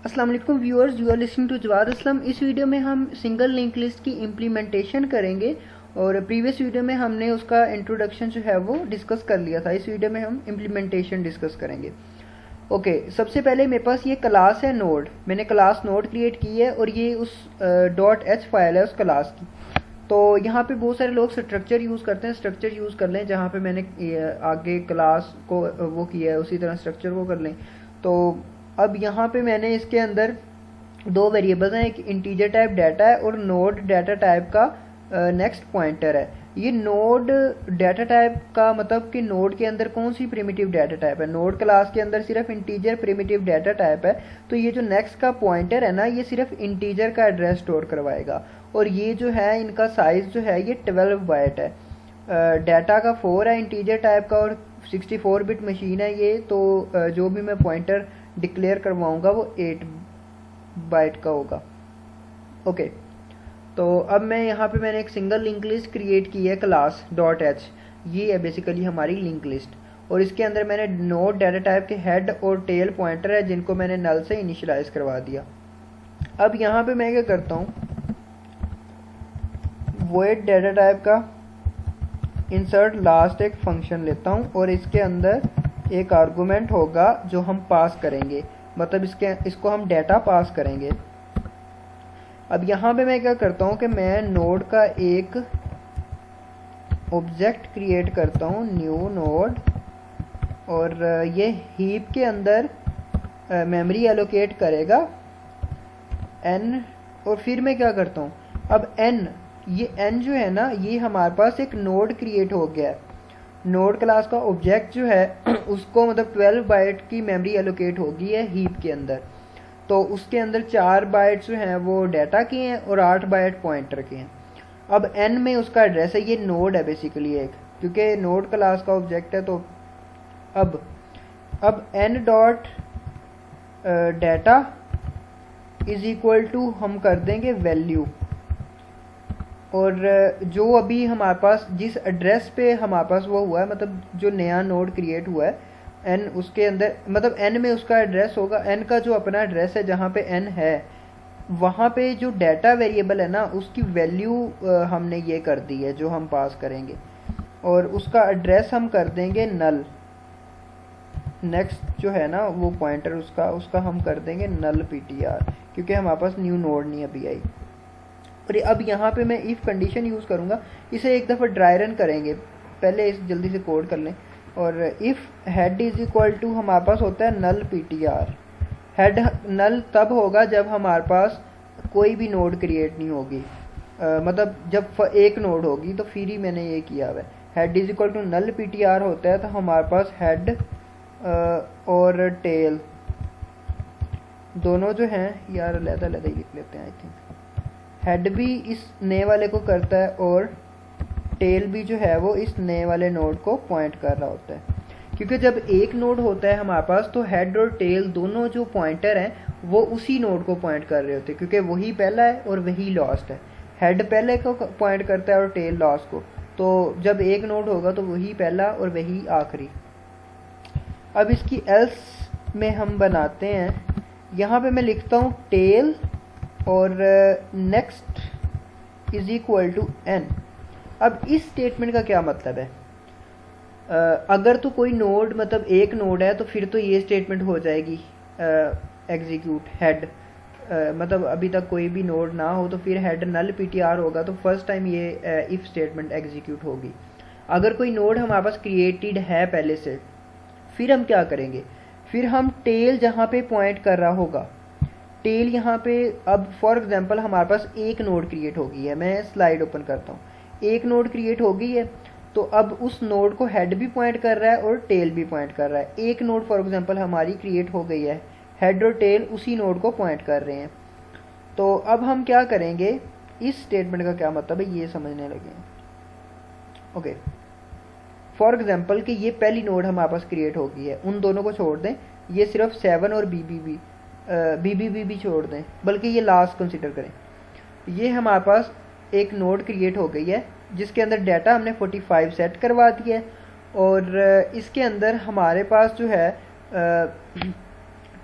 अस्सलाम वालेकुम viewers, you are listening to Jawad Aslam. इस वीडियो में हम सिंगल लिंक लिस्ट की इम्प्लीमेंटेशन करेंगे और प्रीवियस वीडियो में हमने उसका इंट्रोडक्शन जो है वो डिस्कस कर लिया था। इस वीडियो में हम इम्प्लीमेंटेशन डिस्कस करेंगे। ओके, सबसे पहले मेरे पास ये क्लास है नोड। मैंने क्लास नोड क्रिएट की है और ये उस डॉट एच फाइल है उस क्लास की। तो यहाँ पे बहुत सारे लोग स्ट्रक्चर यूज़ करते हैं, स्ट्रक्चर यूज़ कर लें। जहाँ पे मैंने आगे क्लास को वो किया है उसी तरह स्ट्रक्चर को कर लें। तो अब यहाँ पे मैंने इसके अंदर दो वेरिएबल्स हैं, एक इंटीजर टाइप डाटा है और नोड डाटा टाइप का नेक्स्ट पॉइंटर है। ये नोड डाटा टाइप का मतलब कि नोड के अंदर कौन सी प्रिमिटिव डाटा टाइप है। नोड क्लास के अंदर सिर्फ इंटीजर प्रिमिटिव डाटा टाइप है, तो ये जो नेक्स्ट का पॉइंटर है ना, ये सिर्फ इंटीजर का एड्रेस स्टोर करवाएगा। और ये जो है इनका साइज जो है ये 12 बाइट है। डाटा का 4 है इंटीजर टाइप का और 64 बिट मशीन है ये। तो जो भी मैं पॉइंटर डिक्लेयर करवाऊंगा वो 8 बाइट का होगा। ओके, तो अब मैं यहाँ पे मैंने एक सिंगल लिंक लिस्ट क्रिएट की है क्लास डॉट एच। ये है बेसिकली हमारी लिंक लिस्ट और इसके अंदर मैंने नोड डाटा टाइप के हेड और टेल पॉइंटर है जिनको मैंने नल से इनिशियलाइज करवा दिया। अब यहाँ पे मैं क्या करता हूँ, वॉइड डाटा टाइप का इंसर्ट लास्ट एक फंक्शन लेता हूँ और इसके अंदर एक आर्गुमेंट होगा जो हम पास करेंगे, मतलब इसको हम डाटा पास करेंगे। अब यहाँ पे मैं क्या करता हूँ कि मैं नोड का एक ऑब्जेक्ट क्रिएट करता हूँ, न्यू नोड, और ये हीप के अंदर मेमोरी एलोकेट करेगा n। और फिर मैं क्या करता हूँ, अब n, ये n जो है ना, ये हमारे पास एक नोड क्रिएट हो गया है। नोड क्लास का ऑब्जेक्ट जो है उसको मतलब 12 बाइट की मेमोरी एलोकेट होगी है हीप के अंदर। तो उसके अंदर 4 बाइट जो हैं वो डाटा के हैं और 8 बाइट पॉइंटर के हैं। अब n में उसका एड्रेस है, ये नोड है बेसिकली एक, क्योंकि नोड क्लास का ऑब्जेक्ट है। तो अब n dot data is equal to हम कर देंगे वैल्यू, और जो अभी हमारे पास जिस एड्रेस पे हमारे पास वो हुआ है, मतलब जो नया नोड क्रिएट हुआ है n, उसके अंदर मतलब n में उसका एड्रेस होगा, n का जो अपना एड्रेस है जहाँ पे n है वहाँ पे जो डाटा वेरिएबल है ना उसकी वैल्यू हमने ये कर दी है जो हम पास करेंगे, और उसका एड्रेस हम कर देंगे नल। नेक्स्ट जो है ना वो पॉइंटर उसका हम कर देंगे नल ptr, क्योंकि हमारे पास न्यू नोड नहीं अभी आई। और अब यहाँ पे मैं इफ़ कंडीशन यूज़ करूँगा, इसे एक दफ़ा ड्राई रन करेंगे, पहले इस जल्दी से कोड कर लें। और if head is equal to हमारे पास होता है नल ptr। हेड नल तब होगा जब हमारे पास कोई भी नोड क्रिएट नहीं होगी, मतलब जब एक नोड होगी, तो फिर ही मैंने ये किया हुआ है। Head is equal to null ptr होता है, तो हमारे पास हेड और टेल दोनों जो हैं, यार अलग-अलग ही लिख लेते हैं। आई थिंक हेड भी इस नए वाले को करता है और टेल भी जो है वो इस नए वाले नोड को पॉइंट कर रहा होता है। क्योंकि जब एक नोड होता है हमारे पास तो हेड और टेल दोनों जो पॉइंटर हैं वो उसी नोड को पॉइंट कर रहे होते हैं, क्योंकि वही पहला है और वही लास्ट है। हेड पहले को पॉइंट करता है और टेल लास्ट को, तो जब एक नोड होगा तो वही पहला और वही आखिरी। अब इसकी एल्स में हम बनाते हैं, यहाँ पे मैं लिखता हूँ टेल और next is equal to n। अब इस स्टेटमेंट का क्या मतलब है, अगर तो कोई नोड मतलब एक नोड है तो फिर तो ये स्टेटमेंट हो जाएगी एग्जीक्यूट हेड, मतलब अभी तक कोई भी नोड ना हो तो फिर हेड नल ptr होगा, तो फर्स्ट टाइम ये इफ स्टेटमेंट एग्जीक्यूट होगी। अगर कोई नोड हमारे पास क्रिएटेड है पहले से, फिर हम क्या करेंगे, फिर हम टेल जहाँ पे पॉइंट कर रहा होगा, टेल यहाँ पे, अब फॉर एग्जांपल हमारे पास एक नोड क्रिएट हो गई है, मैं स्लाइड ओपन करता हूँ, एक नोड क्रिएट हो गई है, तो अब उस नोड को हेड भी पॉइंट कर रहा है और टेल भी पॉइंट कर रहा है। एक नोड फॉर एग्जांपल हमारी क्रिएट हो गई है, हेड और टेल उसी नोड को पॉइंट कर रहे हैं। तो अब हम क्या करेंगे, इस स्टेटमेंट का क्या मतलब है ये समझने लगे। ओके, फॉर एग्जांपल कि ये पहली नोड हमारे पास क्रिएट हो गई है, उन दोनों को छोड़ दें, ये सिर्फ 7 और BBB भी छोड़ दें, बल्कि ये लास्ट कंसिडर करें। ये हमारे पास एक नोड क्रिएट हो गई है जिसके अंदर डाटा हमने 45 सेट करवा दिया है, और इसके अंदर हमारे पास जो है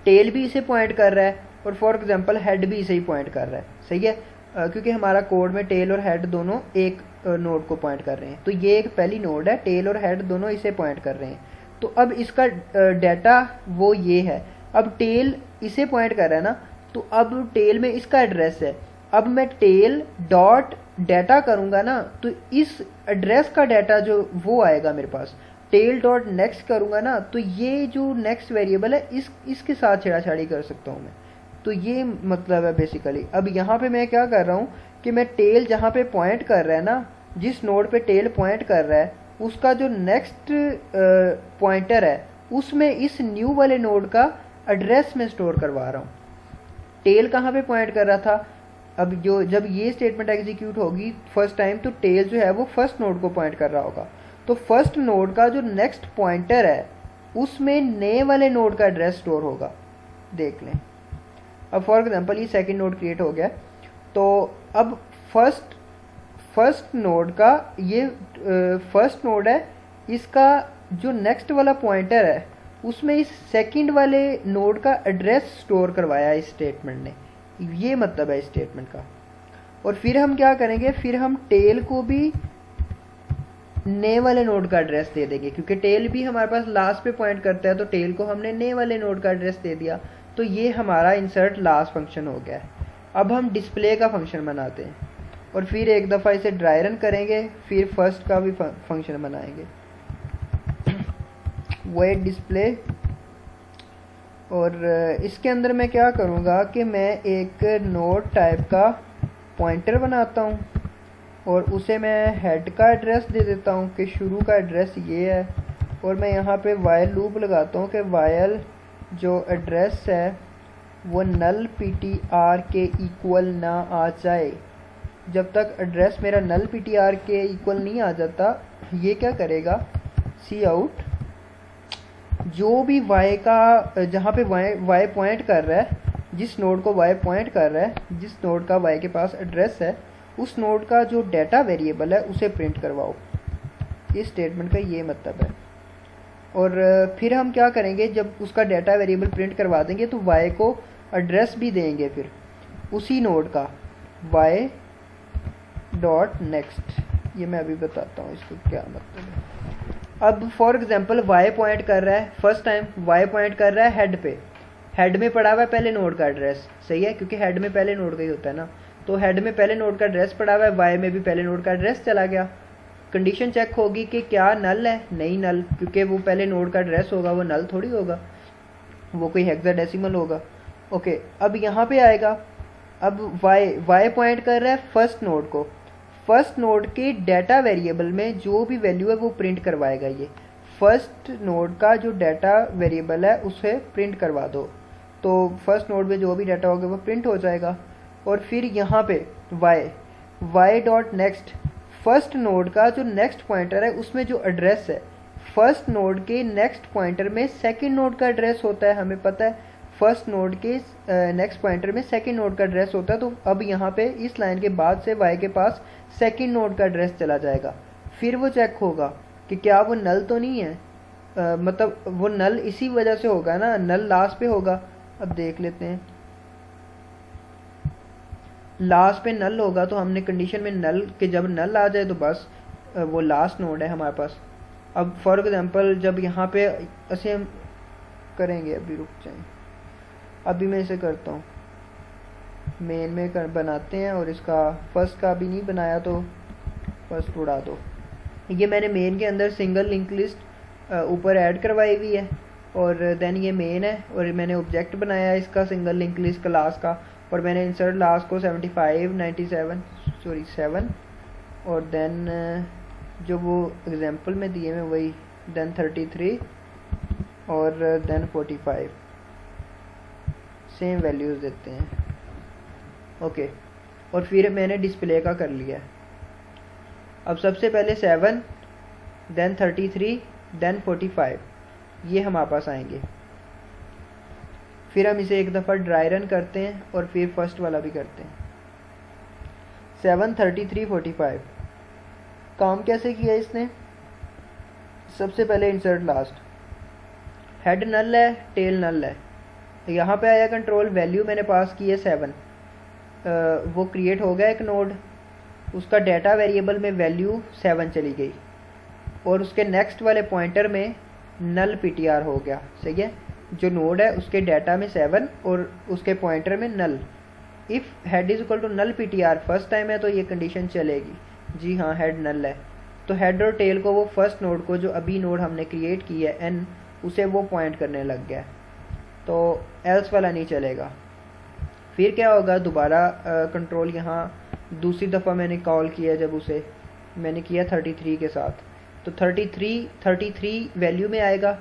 टेल भी इसे पॉइंट कर रहा है और फॉर एग्जांपल हेड भी इसे ही पॉइंट कर रहा है, सही है, क्योंकि हमारा कोड में टेल और हेड दोनों एक नोड को पॉइंट कर रहे हैं। तो ये एक पहली नोड है, टेल और हेड दोनों इसे पॉइंट कर रहे हैं। तो अब इसका डाटा वो ये है, अब टेल इसे पॉइंट कर रहा है ना, तो अब टेल में इसका एड्रेस है। अब मैं टेल डॉट डाटा करूँगा ना, तो इस एड्रेस का डाटा जो वो आएगा मेरे पास। टेल डॉट नेक्स्ट करूँगा ना, तो ये जो नेक्स्ट वेरिएबल है इसके साथ छेड़ाछाड़ी कर सकता हूँ मैं। तो ये मतलब है बेसिकली। अब यहाँ पे मैं क्या कर रहा हूँ कि मैं टेल जहाँ पे पॉइंट कर रहा है ना, जिस नोड पे टेल पॉइंट कर रहा है उसका जो नेक्स्ट पॉइंटर है उसमें इस न्यू वाले नोड का एड्रेस में स्टोर करवा रहा हूँ। टेल कहाँ पे पॉइंट कर रहा था, अब जो जब ये स्टेटमेंट एग्जीक्यूट होगी फर्स्ट टाइम, तो टेल जो है वो फर्स्ट नोड को पॉइंट कर रहा होगा। तो फर्स्ट नोड का जो नेक्स्ट पॉइंटर है उसमें नए वाले नोड का एड्रेस स्टोर होगा, देख लें। अब फॉर एग्जांपल ये सेकंड नोड क्रिएट हो गया, तो अब फर्स्ट नोड का ये फर्स्ट नोड है, इसका जो नेक्स्ट वाला पॉइंटर है उसमें इस सेकंड वाले नोड का एड्रेस स्टोर करवाया इस स्टेटमेंट ने। ये मतलब है इस स्टेटमेंट का। और फिर हम क्या करेंगे, फिर हम टेल को भी नए वाले नोड का एड्रेस दे देंगे, क्योंकि टेल भी हमारे पास लास्ट पे पॉइंट करता है, तो टेल को हमने नए वाले नोड का एड्रेस दे दिया। तो ये हमारा इंसर्ट लास्ट फंक्शन हो गया है। अब हम डिस्प्ले का फंक्शन बनाते हैं और फिर एक दफ़ा इसे ड्राई रन करेंगे, फिर फर्स्ट का भी फंक्शन बनाएंगे, वेट डिस्प्ले। और इसके अंदर मैं क्या करूँगा कि मैं एक नोड टाइप का पॉइंटर बनाता हूँ और उसे मैं हेड का एड्रेस दे देता हूँ कि शुरू का एड्रेस ये है, और मैं यहाँ पे वाइल लूप लगाता हूँ कि वाइल जो एड्रेस है वो नल ptr के इक्वल ना आ जाए। जब तक एड्रेस मेरा नल ptr के इक्वल नहीं आ जाता, ये क्या करेगा, सी आउट जो भी y का, जहाँ पे y पॉइंट कर रहा है, जिस नोड को y पॉइंट कर रहा है, जिस नोड का y के पास एड्रेस है, उस नोड का जो डाटा वेरिएबल है उसे प्रिंट करवाओ। इस स्टेटमेंट का ये मतलब है। और फिर हम क्या करेंगे, जब उसका डाटा वेरिएबल प्रिंट करवा देंगे तो y को एड्रेस भी देंगे फिर उसी नोड का, y डॉट नेक्स्ट। ये मैं अभी बताता हूँ इसको क्या मतलब है। अब फॉर एग्जांपल y पॉइंट कर रहा है, फर्स्ट टाइम y पॉइंट कर रहा है हेड पे, हेड में पड़ा हुआ है पहले नोड का एड्रेस, सही है, क्योंकि हेड में पहले नोड का ही होता है ना। तो हेड में पहले नोड का एड्रेस पड़ा हुआ है, y में भी पहले नोड का एड्रेस चला गया। कंडीशन चेक होगी कि क्या नल है, नहीं नल, क्योंकि वो पहले नोड का एड्रेस होगा, वो नल थोड़ी होगा, वो कोई हेक्साडेसिमल होगा। ओके, अब यहाँ पे आएगा, अब y पॉइंट कर रहा है फर्स्ट नोड को, फर्स्ट नोड के डाटा वेरिएबल में जो भी वैल्यू है वो प्रिंट करवाएगा। ये फर्स्ट नोड का जो डाटा वेरिएबल है उसे प्रिंट करवा दो, तो फर्स्ट नोड में जो भी डाटा होगा वो प्रिंट हो जाएगा। और फिर यहाँ पे y dot next, first node का जो नेक्स्ट पॉइंटर है उसमें जो एड्रेस है, फर्स्ट नोड के नेक्स्ट पॉइंटर में सेकंड नोड का एड्रेस होता है, हमें पता है फर्स्ट नोड के नेक्स्ट पॉइंटर में सेकंड नोड का एड्रेस होता है। तो अब यहाँ पे इस लाइन के बाद से y के पास सेकंड नोड का एड्रेस चला जाएगा। फिर वो चेक होगा कि क्या वो नल तो नहीं है, मतलब वो नल इसी वजह से होगा ना, नल लास्ट पे होगा। अब देख लेते हैं, लास्ट पे नल होगा, तो हमने कंडीशन में नल के जब नल आ जाए तो बस वो लास्ट नोड है हमारे पास। अब फॉर एग्जांपल जब यहाँ पे ऐसे हम करेंगे, अभी रुक जाएं, अभी मैं इसे करता हूँ, मेन में बनाते हैं, और इसका फर्स्ट का भी नहीं बनाया तो फर्स्ट उड़ा दो। ये मैंने मेन के अंदर सिंगल लिंक लिस्ट ऊपर ऐड करवाई हुई है, और देन ये मेन है, और मैंने ऑब्जेक्ट बनाया है इसका सिंगल लिंक लिस्ट क्लास का, और मैंने इंसर्ट लास्ट को 7, और देन जो वो एग्जांपल में दिए हैं वही, देन 33 और देन 45 सेम वैल्यूज़ देते हैं। ओके, और फिर मैंने डिस्प्ले का कर लिया। अब सबसे पहले 7, देन 33, देन 45 ये हमारे पास आएंगे। फिर हम इसे एक दफ़ा ड्राई रन करते हैं और फिर फर्स्ट वाला भी करते हैं। 7, 33, 45 काम कैसे किया इसने, सबसे पहले इंसर्ट लास्ट, हेड नल है, टेल नल है, यहाँ पे आया कंट्रोल वैल्यू मैंने पास की है 7, वो क्रिएट हो गया एक नोड, उसका डाटा वेरिएबल में वैल्यू 7 चली गई और उसके नेक्स्ट वाले पॉइंटर में नल ptr हो गया। सही है, जो नोड है उसके डाटा में 7 और उसके पॉइंटर में null. If head is equal to null ptr first time है तो ये कंडीशन चलेगी। जी हाँ, हेड नल है तो हेड और टेल को वो फर्स्ट नोड को जो अभी नोड हमने क्रिएट की है n, उसे वो पॉइंट करने लग गया, तो एल्स वाला नहीं चलेगा। फिर क्या होगा, दोबारा कंट्रोल यहाँ दूसरी दफ़ा मैंने कॉल किया, जब उसे मैंने किया 33 के साथ, तो 33 वैल्यू में आएगा,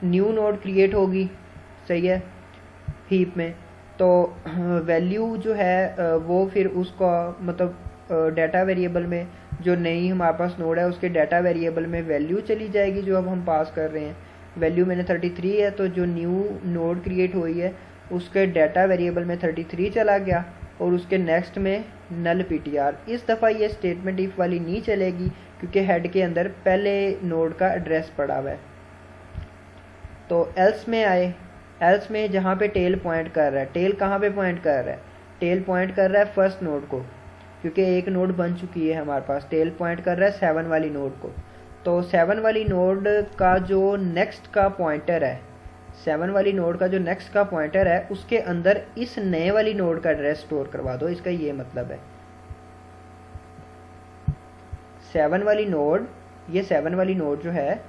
न्यू नोड क्रिएट होगी। सही है, हीप में, तो वैल्यू जो है वो फिर उसका मतलब डाटा वेरिएबल में जो नई हमारे पास नोड है उसके डाटा वेरिएबल में वैल्यू चली जाएगी जो अब हम पास कर रहे हैं। वैल्यू मैंने 33 है, तो जो न्यू नोड क्रिएट हुई है उसके डाटा वेरिएबल में 33 चला गया और उसके नेक्स्ट में नल ptr। इस दफ़ा ये स्टेटमेंट इफ़ वाली नहीं चलेगी क्योंकि हेड के अंदर पहले नोड का एड्रेस पड़ा हुआ है। तो एल्स में आए, एल्स में जहाँ पे टेल पॉइंट कर रहा है, टेल कहाँ पे पॉइंट कर रहा है, टेल पॉइंट कर रहा है फर्स्ट नोड को, क्योंकि एक नोड बन चुकी है हमारे पास। टेल पॉइंट कर रहा है 7 वाली नोड को, तो 7 वाली नोड का जो नेक्स्ट का पॉइंटर है, 7 वाली नोड का जो नेक्स्ट का पॉइंटर है उसके अंदर इस नए वाली नोड का एड्रेस स्टोर करवा दो। इसका ये मतलब है 7 वाली नोड, ये 7 वाली नोड जो है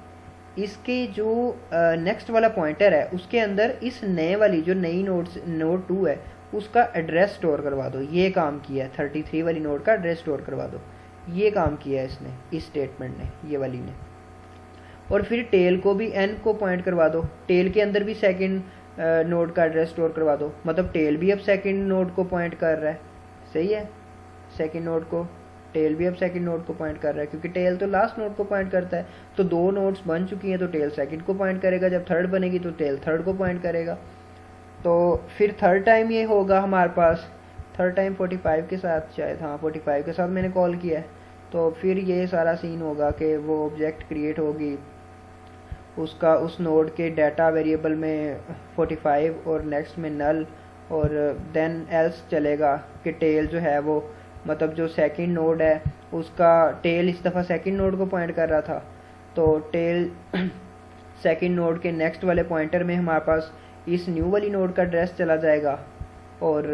इसके जो नेक्स्ट वाला पॉइंटर है उसके अंदर इस नए वाली जो नई नोड 2 है उसका एड्रेस स्टोर करवा दो। ये काम किया है, 33 वाली नोड का एड्रेस स्टोर करवा दो, ये काम किया है इसने, इस स्टेटमेंट ने, ये वाली ने। और फिर टेल को भी n को पॉइंट करवा दो, टेल के अंदर भी सेकंड नोड का एड्रेस स्टोर करवा दो, मतलब टेल भी अब सेकंड नोड को पॉइंट कर रहा है। सही है, सेकंड नोड को, टेल भी अब सेकंड नोड को पॉइंट कर रहा है क्योंकि टेल तो लास्ट नोड को पॉइंट करता है। तो 2 नोड्स बन चुकी हैं तो टेल सेकंड को पॉइंट करेगा, जब थर्ड बनेगी तो टेल थर्ड को पॉइंट करेगा। तो फिर थर्ड टाइम ये होगा हमारे पास, थर्ड टाइम 45 के साथ शायद, हाँ 45 के साथ मैंने कॉल किया है। तो फिर ये सारा सीन होगा कि वो ऑब्जेक्ट क्रिएट होगी, उसका उस नोड के डाटा वेरिएबल में 45 और नेक्स्ट में नल, और देन एल्स चलेगा कि टेल जो है वो मतलब जो सेकंड नोड है उसका, टेल इस दफ़ा सेकंड नोड को पॉइंट कर रहा था, तो टेल सेकंड नोड के नेक्स्ट वाले पॉइंटर में हमारे पास इस न्यू वाली नोड का एड्रेस चला जाएगा और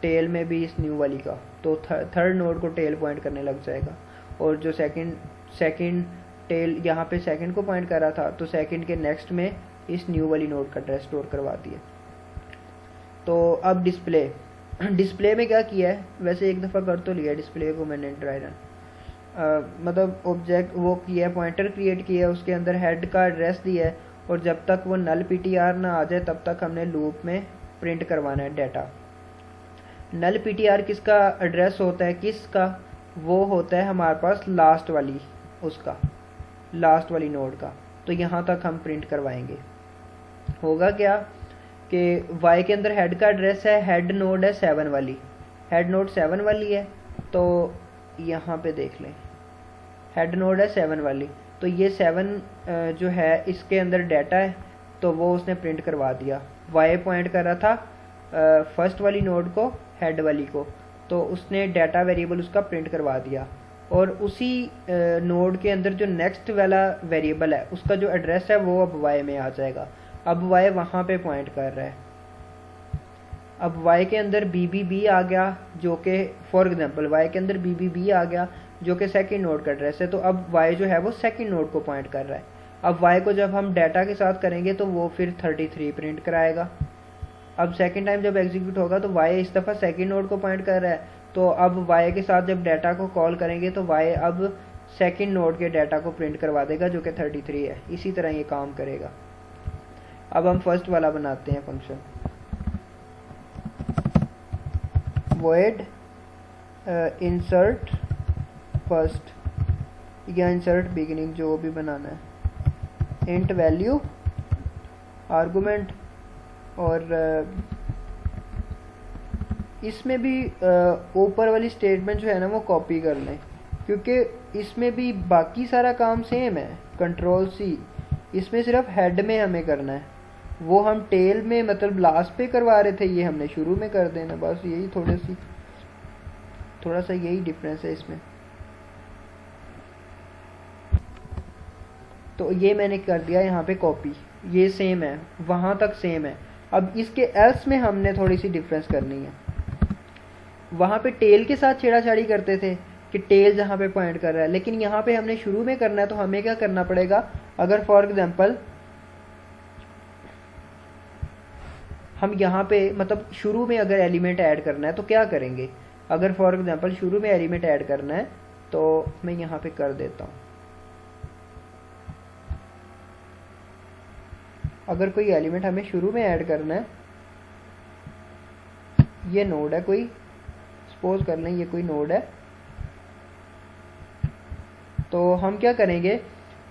टेल में भी इस न्यू वाली का, तो थर्ड नोड को टेल पॉइंट करने लग जाएगा। और जो सेकंड टेल यहाँ पे सेकंड को पॉइंट कर रहा था तो सेकंड के नेक्स्ट में इस न्यू वाली नोड का एड्रेस स्टोर करवा दिया। तो अब डिस्प्ले में क्या किया है, वैसे एक दफ़ा कर तो लिया डिस्प्ले को मैंने ड्राई रन, मतलब ऑब्जेक्ट वो किया है, पॉइंटर क्रिएट किया है, उसके अंदर हेड का एड्रेस दिया है और जब तक वो नल ptr ना आ जाए तब तक हमने लूप में प्रिंट करवाना है डाटा। नल ptr किसका एड्रेस होता है, किसका, वो होता है हमारे पास लास्ट वाली, उसका लास्ट वाली नोड का। तो यहाँ तक हम प्रिंट करवाएंगे। होगा क्या कि y के अंदर हेड का एड्रेस है, हेड नोड है 7 वाली, हेड नोड 7 वाली है, तो यहाँ पे देख लें हेड नोड है 7 वाली, तो ये 7 जो है इसके अंदर डाटा है तो वो उसने प्रिंट करवा दिया। y पॉइंट कर रहा था फर्स्ट वाली नोड को, हेड वाली को, तो उसने डाटा वेरिएबल उसका प्रिंट करवा दिया। और उसी नोड के अंदर जो नेक्स्ट वाला वेरिएबल है उसका जो एड्रेस है वो अब y में आ जाएगा। अब y वहाँ पे पॉइंट कर रहा है। अब y के अंदर BBB आ गया जो कि फॉर एग्जांपल y के अंदर BBB आ गया जो कि सेकंड नोड का एड्रेस है, तो अब y जो है वो सेकंड नोड को पॉइंट कर रहा है। अब y को जब हम डाटा के साथ करेंगे तो वो फिर 33 प्रिंट कराएगा। अब सेकंड टाइम जब एग्जीक्यूट होगा तो y इस दफ़ा सेकंड node को पॉइंट कर रहा है, तो अब y के साथ जब डाटा को कॉल करेंगे तो y अब सेकंड node के डाटा को प्रिंट करवा देगा जो कि 33 है। इसी तरह ये काम करेगा। अब हम फर्स्ट वाला बनाते हैं फंक्शन, void insert फर्स्ट या इंसर्ट बिगिनिंग, जो भी बनाना है, इंट वैल्यू आर्गुमेंट, और इसमें भी ऊपर वाली स्टेटमेंट जो है ना वो कॉपी कर लें क्योंकि इसमें भी बाकी सारा काम सेम है, कंट्रोल C, इसमें सिर्फ हेड में हमें करना है। वो हम टेल में मतलब लास्ट पे करवा रहे थे, ये हमने शुरू में कर देना, बस यही थोड़ा सा यही डिफरेंस है इसमें। तो ये मैंने कर दिया यहाँ पे कॉपी, ये सेम है, वहाँ तक सेम है। अब इसके एल्स में हमने थोड़ी सी डिफरेंस करनी है। वहाँ पे टेल के साथ छेड़ाछाड़ी करते थे कि टेल जहाँ पे पॉइंट कर रहा है, लेकिन यहाँ पे हमने शुरू में करना है, तो हमें क्या करना पड़ेगा, अगर फॉर एग्जांपल हम यहाँ पे मतलब शुरू में अगर एलिमेंट ऐड करना है तो क्या करेंगे, अगर फॉर एग्जांपल शुरू में एलिमेंट ऐड करना है तो मैं यहाँ पे कर देता हूँ। अगर कोई एलिमेंट हमें शुरू में ऐड करना है, ये नोड है कोई, सपोज कर लें ये कोई नोड है, तो हम क्या करेंगे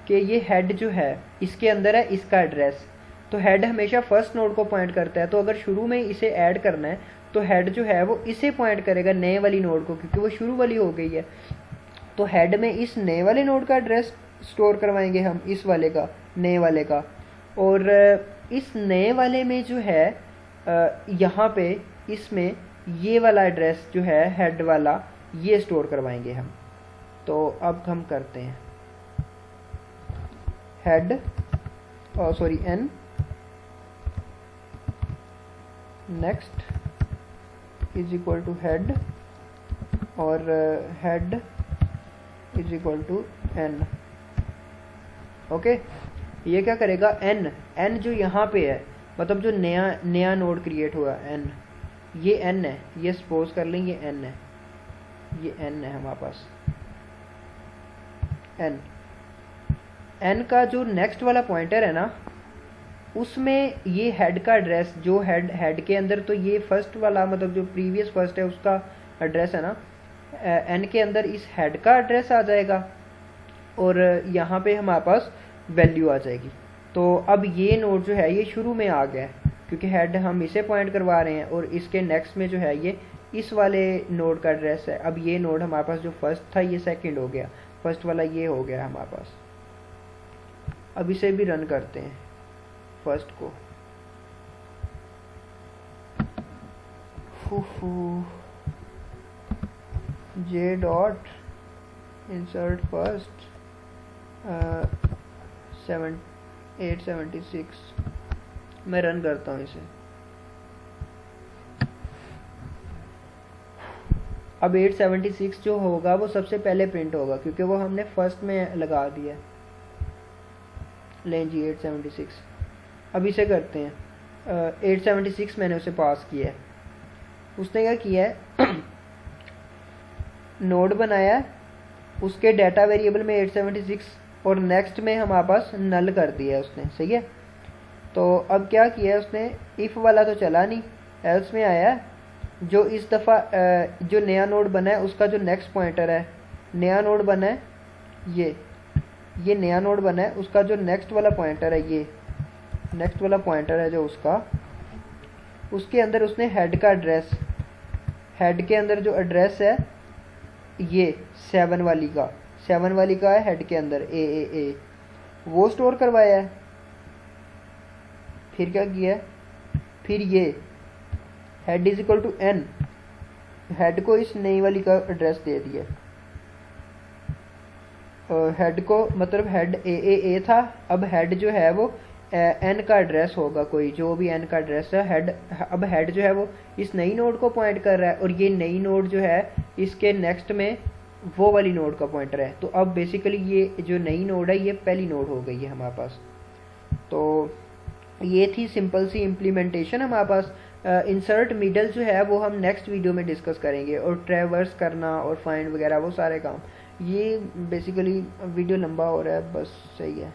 कि ये हेड जो है इसके अंदर है इसका एड्रेस, तो हेड हमेशा फर्स्ट नोड को पॉइंट करता है, तो अगर शुरू में इसे ऐड करना है तो हेड जो है वो इसे पॉइंट करेगा नए वाली नोड को, क्योंकि वो शुरू वाली हो गई है। तो हेड में इस नए वाले नोड का एड्रेस स्टोर करवाएंगे हम, इस वाले का, नए वाले का, और इस नए वाले में जो है यहाँ पे इसमें ये वाला एड्रेस जो है हेड वाला, ये स्टोर करवाएंगे हम। तो अब हम करते हैं head sorry n next is equal to head और head is equal to n. Okay, ये क्या करेगा, एन जो यहाँ पे है, मतलब जो नया नोड क्रिएट हुआ एन, ये एन है, ये सपोज कर लें ये एन है, ये एन है हमारे पास, एन का जो नेक्स्ट वाला पॉइंटर है ना, उसमें ये हेड का एड्रेस, जो हेड के अंदर, तो ये फर्स्ट वाला मतलब जो प्रीवियस फर्स्ट है उसका एड्रेस है ना, एन के अंदर इस हेड का एड्रेस आ जाएगा और यहाँ पे हमारे पास वैल्यू आ जाएगी। तो अब ये नोड जो है ये शुरू में आ गया है, क्योंकि हेड हम इसे पॉइंट करवा रहे हैं और इसके नेक्स्ट में जो है ये इस वाले नोड का एड्रेस है। अब ये नोड हमारे पास जो फर्स्ट था ये सेकंड हो गया, फर्स्ट वाला ये हो गया हमारे पास। अब इसे भी रन करते हैं फर्स्ट को। जे डॉट इंसर्ट फर्स्ट 876, मैं रन करता हूँ इसे। अब 876 जो होगा वो सबसे पहले प्रिंट होगा, क्योंकि वो हमने फर्स्ट में लगा दिया। लें जी 876। अब इसे करते हैं 876 मैंने उसे पास किया है। उसने क्या किया है नोड बनाया है, उसके डाटा वेरिएबल में 876 और नेक्स्ट में हमारे पास नल कर दिया है उसने, सही है। तो अब क्या किया है उसने, इफ़ वाला तो चला नहीं, एल्स में आया है, जो इस दफ़ा जो नया नोड बना है उसका जो नेक्स्ट पॉइंटर है, नया नोड बना है ये नया नोड बना है, उसका जो नेक्स्ट वाला पॉइंटर है, ये नेक्स्ट वाला पॉइंटर है जो उसका, उसके अंदर उसने हेड का एड्रेस, हेड के अंदर जो एड्रेस है ये 7 वाली का है, हेड के अंदर ए वो स्टोर करवाया है। फिर क्या किया है, फिर ये head is equal to n, हेड को इस नई वाली का एड्रेस दे दिया। हेड को मतलब हेड ए था, अब हेड जो है वो एन का एड्रेस होगा, कोई जो भी एन का एड्रेस है हेड। अब हेड जो है वो इस नई नोड को पॉइंट कर रहा है और ये नई नोड जो है इसके नेक्स्ट में वो वाली नोड का पॉइंटर है। तो अब बेसिकली ये जो नई नोड है ये पहली नोड हो गई है हमारे पास। तो ये थी सिंपल सी इम्प्लीमेंटेशन हमारे पास। इंसर्ट मिडल जो है वो हम नेक्स्ट वीडियो में डिस्कस करेंगे, और ट्रैवर्स करना और फाइंड वगैरह वो सारे काम, ये बेसिकली वीडियो लंबा हो रहा है, बस सही है।